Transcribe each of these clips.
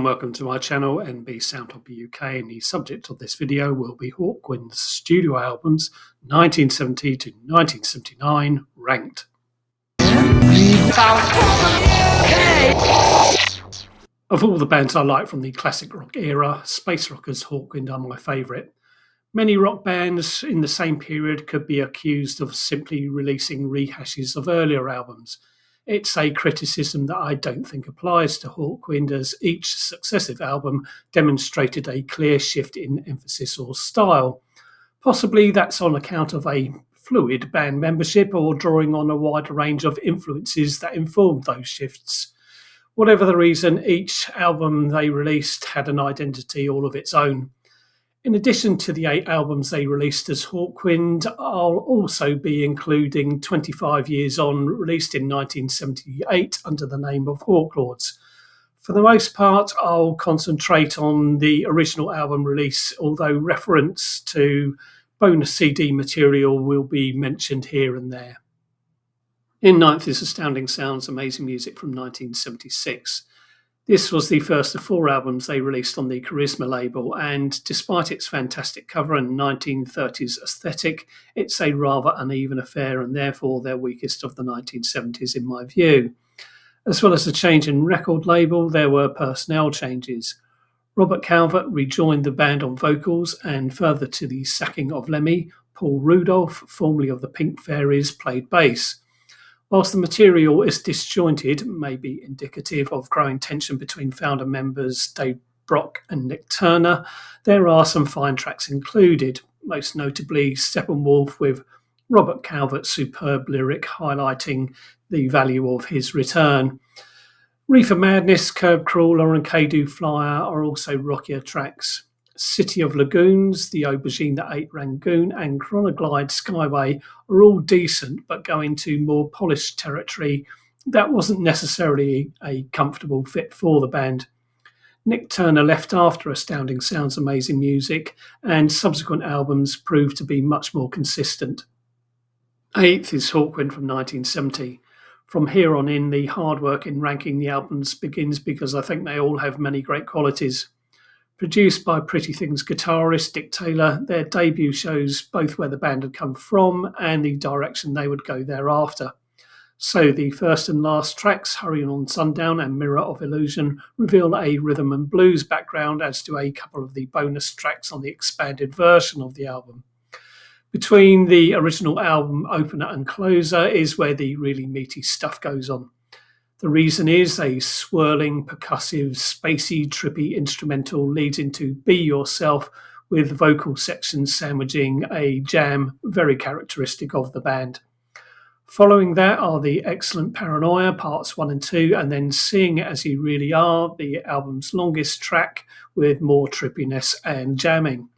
and welcome to my channel NB Soundtop UK, and the subject of this video will be Hawkwind's studio albums 1970 to 1979 ranked. Of all the bands I like from the classic rock era, space rockers Hawkwind are my favourite. Many rock bands in the same period could be accused of simply releasing rehashes of earlier albums. It's a criticism that I don't think applies to Hawkwind, as each successive album demonstrated a clear shift in emphasis or style. Possibly that's on account of a fluid band membership or drawing on a wider range of influences that informed those shifts. Whatever the reason, each album they released had an identity all of its own. In addition to the 8 albums they released as Hawkwind, I'll also be including 25 Years On, released in 1978 under the name of Hawklords. For the most part, I'll concentrate on the original album release, although reference to bonus CD material will be mentioned here and there. In ninth is Astounding Sounds, Amazing Music from 1976. This was the first of 4 albums they released on the Charisma label, and despite its fantastic cover and 1930s aesthetic, it's a rather uneven affair and therefore their weakest of the 1970s in my view. As well as a change in record label, there were personnel changes. Robert Calvert rejoined the band on vocals, and further to the sacking of Lemmy, Paul Rudolph, formerly of the Pink Fairies, played bass. Whilst the material is disjointed, may be indicative of growing tension between founder members Dave Brock and Nick Turner, there are some fine tracks included, most notably Steppenwolf, with Robert Calvert's superb lyric highlighting the value of his return. Reefer Madness, Curb Crawler and Kadu Flyer are also rockier tracks. City of Lagoons, The Aubergine That Ate Rangoon and Chronoglide Skyway are all decent, but go into more polished territory that wasn't necessarily a comfortable fit for the band. Nick Turner left after Astounding Sounds, Amazing Music, and subsequent albums proved to be much more consistent. 8th is Hawkwind from 1970. From here on in, the hard work in ranking the albums begins, because I think they all have many great qualities. Produced by Pretty Things guitarist Dick Taylor, their debut shows both where the band had come from and the direction they would go thereafter. So the first and last tracks, Hurry On Sundown and Mirror of Illusion, reveal a rhythm and blues background, as do a couple of the bonus tracks on the expanded version of the album. Between the original album opener and closer is where the really meaty stuff goes on. The reason is a swirling, percussive, spacey, trippy instrumental leads into Be Yourself, with vocal sections sandwiching a jam very characteristic of the band. Following that are the excellent Paranoia, parts 1 and 2, and then Seeing It As You Really Are, the album's longest track, with more trippiness and jamming.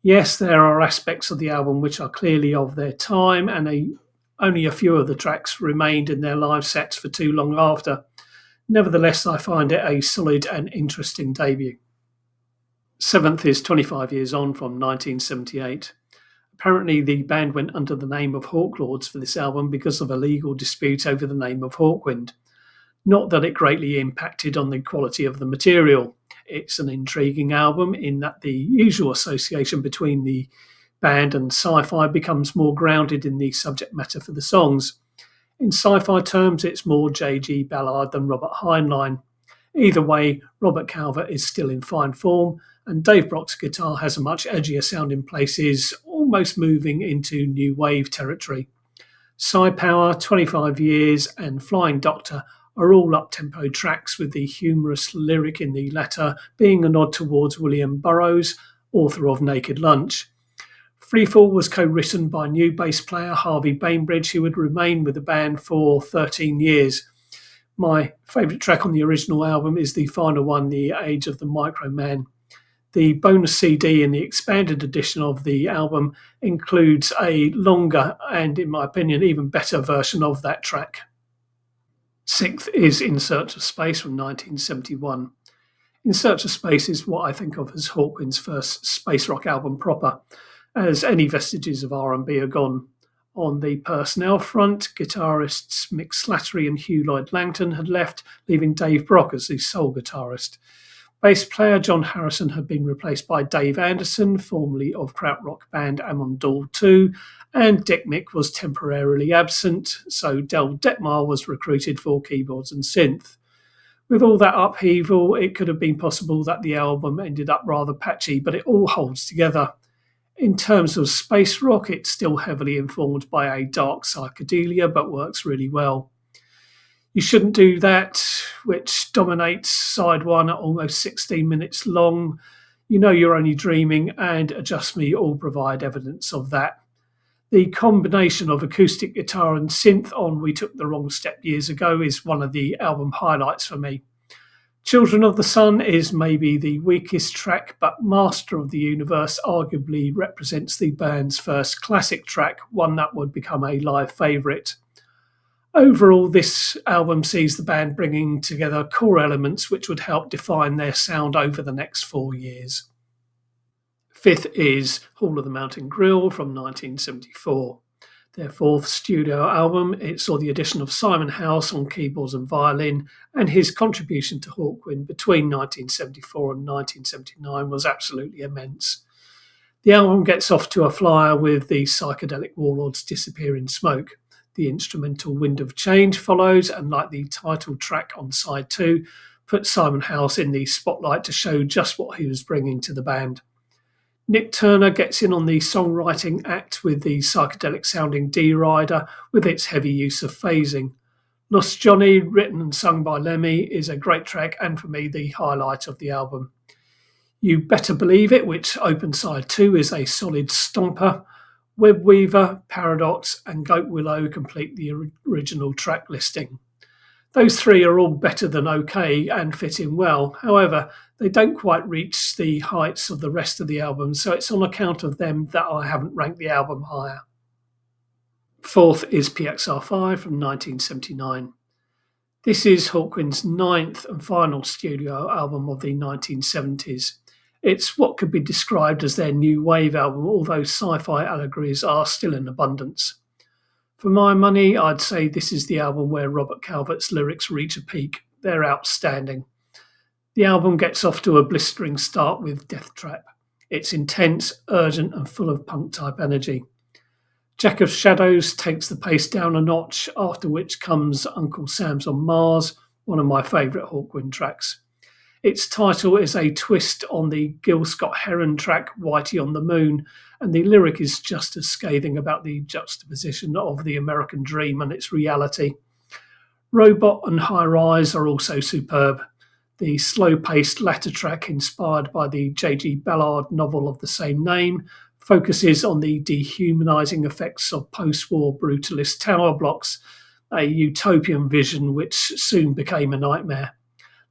Yes, there are aspects of the album which are clearly of their time, and only a few of the tracks remained in their live sets for too long after. Nevertheless, I find it a solid and interesting debut. 7th is 25 Years On from 1978. Apparently, the band went under the name of Hawklords for this album because of a legal dispute over the name of Hawkwind. Not that it greatly impacted on the quality of the material. It's an intriguing album in that the usual association between the band and sci-fi becomes more grounded in the subject matter for the songs. In sci-fi terms, it's more J.G. Ballard than Robert Heinlein. Either way, Robert Calvert is still in fine form, and Dave Brock's guitar has a much edgier sound in places, almost moving into new wave territory. Sci-Power, 25 Years and Flying Doctor are all up-tempo tracks, with the humorous lyric in the latter being a nod towards William Burroughs, author of Naked Lunch. Freefall was co-written by new bass player Harvey Bainbridge, who would remain with the band for 13 years. My favourite track on the original album is the final one, The Age of the Microman. The bonus CD in the expanded edition of the album includes a longer and, in my opinion, even better version of that track. 6th is In Search of Space from 1971. In Search of Space is what I think of as Hawkwind's first space rock album proper, as any vestiges of R&B are gone. On the personnel front, guitarists Mick Slattery and Hugh Lloyd Langton had left, leaving Dave Brock as the sole guitarist. Bass player John Harrison had been replaced by Dave Anderson, formerly of krautrock band Amon Dul 2, and Dick Mick was temporarily absent, so Del Detmar was recruited for keyboards and synth. With all that upheaval, it could have been possible that the album ended up rather patchy, but it all holds together. In terms of space rock, it's still heavily informed by a dark psychedelia, but works really well. You Shouldn't Do That, which dominates side one at almost 16 minutes long. You Know You're Only Dreaming and Adjust Me all provide evidence of that. The combination of acoustic guitar and synth on We Took the Wrong Step years ago is one of the album highlights for me. Children of the Sun is maybe the weakest track, but Master of the Universe arguably represents the band's first classic track, one that would become a live favourite. Overall, this album sees the band bringing together core elements which would help define their sound over the next 4 years. Fifth is Hall of the Mountain Grill from 1974. Their fourth studio album, it saw the addition of Simon House on keyboards and violin, and his contribution to Hawkwind between 1974 and 1979 was absolutely immense. The album gets off to a flyer with the psychedelic Warlords Disappear in Smoke. The instrumental Wind of Change follows, and like the title track on side 2, puts Simon House in the spotlight to show just what he was bringing to the band. Nick Turner gets in on the songwriting act with the psychedelic-sounding D-Rider with its heavy use of phasing. Lost Johnny, written and sung by Lemmy, is a great track and for me the highlight of the album. You Better Believe It, which opens side 2, is a solid stomper. Webweaver, Paradox and Goat Willow complete the original track listing. Those three are all better than okay and fit in well. However, they don't quite reach the heights of the rest of the album, so it's on account of them that I haven't ranked the album higher. Fourth is PXR5 from 1979. This is Hawkwind's ninth and final studio album of the 1970s. It's what could be described as their new wave album, although sci-fi allegories are still in abundance. For my money, I'd say this is the album where Robert Calvert's lyrics reach a peak. They're outstanding. The album gets off to a blistering start with Death Trap. It's intense, urgent, and full of punk-type energy. Jack of Shadows takes the pace down a notch, after which comes Uncle Sam's on Mars, one of my favourite Hawkwind tracks. Its title is a twist on the Gil Scott-Heron track Whitey on the Moon, and the lyric is just as scathing about the juxtaposition of the American dream and its reality. Robot and High Rise are also superb. The slow-paced latter track, inspired by the J.G. Ballard novel of the same name, focuses on the dehumanizing effects of post-war brutalist tower blocks, a utopian vision which soon became a nightmare.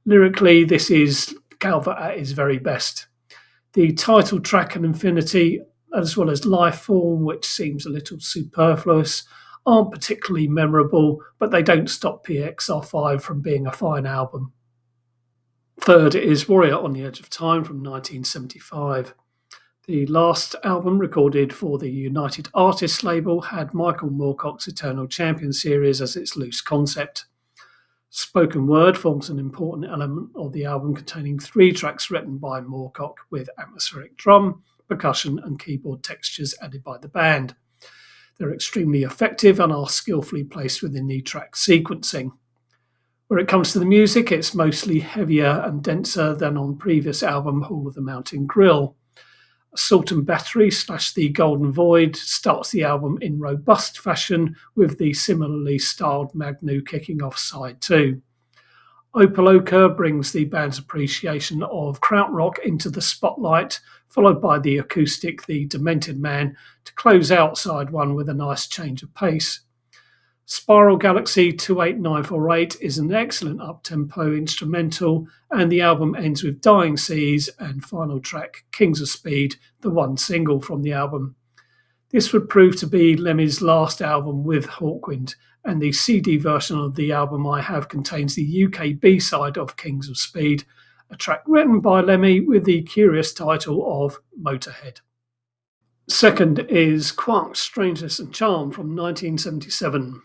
Lyrically, this is Calvert at his very best. The title track and Infinity, as well as Life Form, which seems a little superfluous, aren't particularly memorable, but they don't stop PXR5 from being a fine album. Third is Warrior on the Edge of Time from 1975. The last album recorded for the United Artists label had Michael Moorcock's Eternal Champion series as its loose concept. Spoken word forms an important element of the album, containing 3 tracks written by Moorcock with atmospheric drum, percussion and keyboard textures added by the band. They're extremely effective and are skillfully placed within the track sequencing. When it comes to the music, it's mostly heavier and denser than on previous album Hall of the Mountain Grill. Assault and Battery / The Golden Void starts the album in robust fashion, with the similarly styled Magnu kicking off side 2. Opaloka brings the band's appreciation of krautrock into the spotlight, followed by the acoustic The Demented Man to close out side 1 with a nice change of pace. Spiral Galaxy 28948 is an excellent up-tempo instrumental, and the album ends with Dying Seas and final track Kings of Speed, the one single from the album. This would prove to be Lemmy's last album with Hawkwind, and the CD version of the album I have contains the UK B-side of Kings of Speed, a track written by Lemmy with the curious title of Motorhead. Second is Quark's Strangeness and Charm from 1977.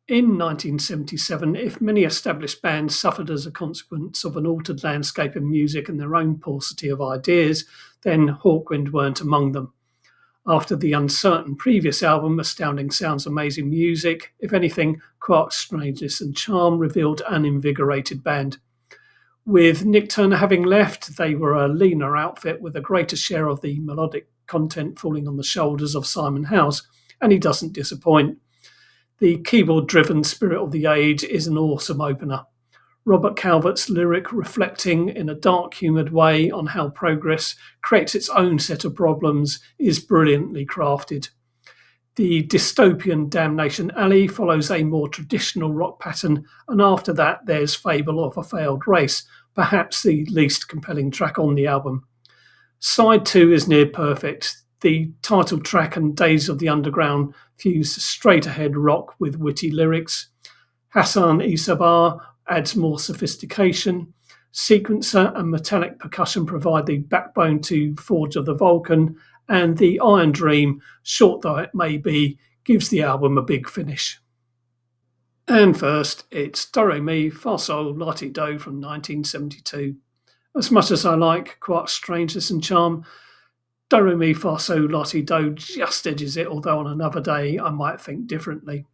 In 1977, if many established bands suffered as a consequence of an altered landscape in music and their own paucity of ideas, then Hawkwind weren't among them. After the uncertain previous album, Astounding Sounds Amazing Music, if anything, Quark's Strangeness and Charm revealed an invigorated band. With Nick Turner having left, they were a leaner outfit with a greater share of the melodic content falling on the shoulders of Simon House, and he doesn't disappoint. The keyboard-driven spirit of the age is an awesome opener. Robert Calvert's lyric reflecting in a dark, humoured way on how progress creates its own set of problems is brilliantly crafted. The dystopian Damnation Alley follows a more traditional rock pattern, and after that there's Fable of a Failed Race, perhaps the least compelling track on the album. Side 2 is near perfect. The title track and Days of the Underground fuse straight-ahead rock with witty lyrics. Hassan Isabar adds more sophistication. Sequencer and metallic percussion provide the backbone to Forge of the Vulcan, and the Iron Dream, short though it may be, gives the album a big finish. And first, it's Doremi, Fasol, Latido from 1972. As much as I like Quark's Strangeness and Charm, Doremi, Fasol, Latido just edges it, although on another day I might think differently.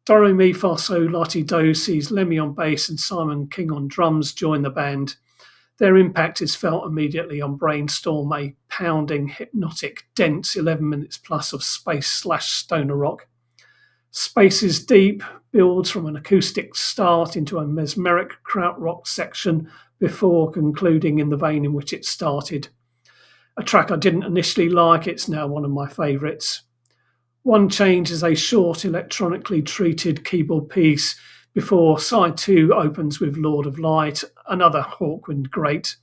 Doremi, Fasol, Latido sees Lemmy on bass and Simon King on drums join the band. Their impact is felt immediately on Brainstorm, a pounding, hypnotic, dense 11 minutes plus of space/stoner rock. Space is deep, builds from an acoustic start into a mesmeric krautrock section before concluding in the vein in which it started. A track I didn't initially like, it's now one of my favourites. One change is a short electronically treated keyboard piece before side 2 opens with Lord of Light, another Hawkwind great.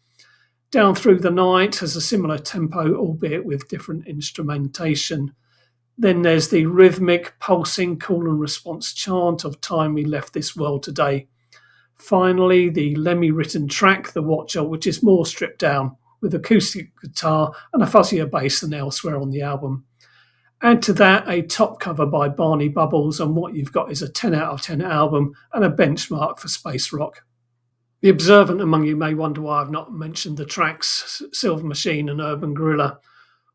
Down Through the Night has a similar tempo, albeit with different instrumentation. Then there's the rhythmic, pulsing call and response chant of Time We Left This World Today. Finally, the Lemmy-written track, The Watcher, which is more stripped down, with acoustic guitar and a fuzzier bass than elsewhere on the album. Add to that a top cover by Barney Bubbles, and what you've got is a 10 out of 10 album and a benchmark for space rock. The observant among you may wonder why I've not mentioned the tracks Silver Machine and Urban Gorilla.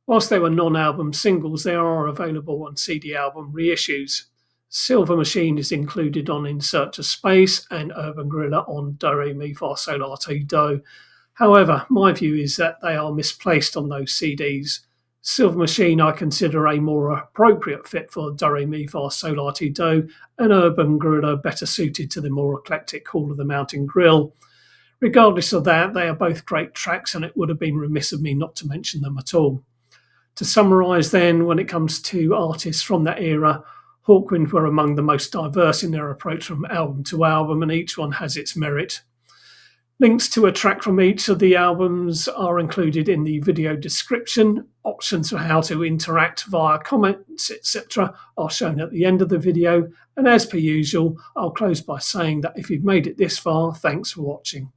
Whilst they were non-album singles, they are available on CD album reissues. Silver Machine is included on In Search of Space and Urban Gorilla on Do Re Mi Fa Sol La Ti Do. However, my view is that they are misplaced on those CDs. Silver Machine I consider a more appropriate fit for Do Re Mi Fa Sol La Ti Do, and Urban Gorilla better suited to the more eclectic Hall of the Mountain Grill. Regardless of that, they are both great tracks, and it would have been remiss of me not to mention them at all. To summarise then, when it comes to artists from that era, Hawkwind were among the most diverse in their approach from album to album, and each one has its merit. Links to a track from each of the albums are included in the video description. Options for how to interact via comments, etc. are shown at the end of the video. And as per usual, I'll close by saying that if you've made it this far, thanks for watching.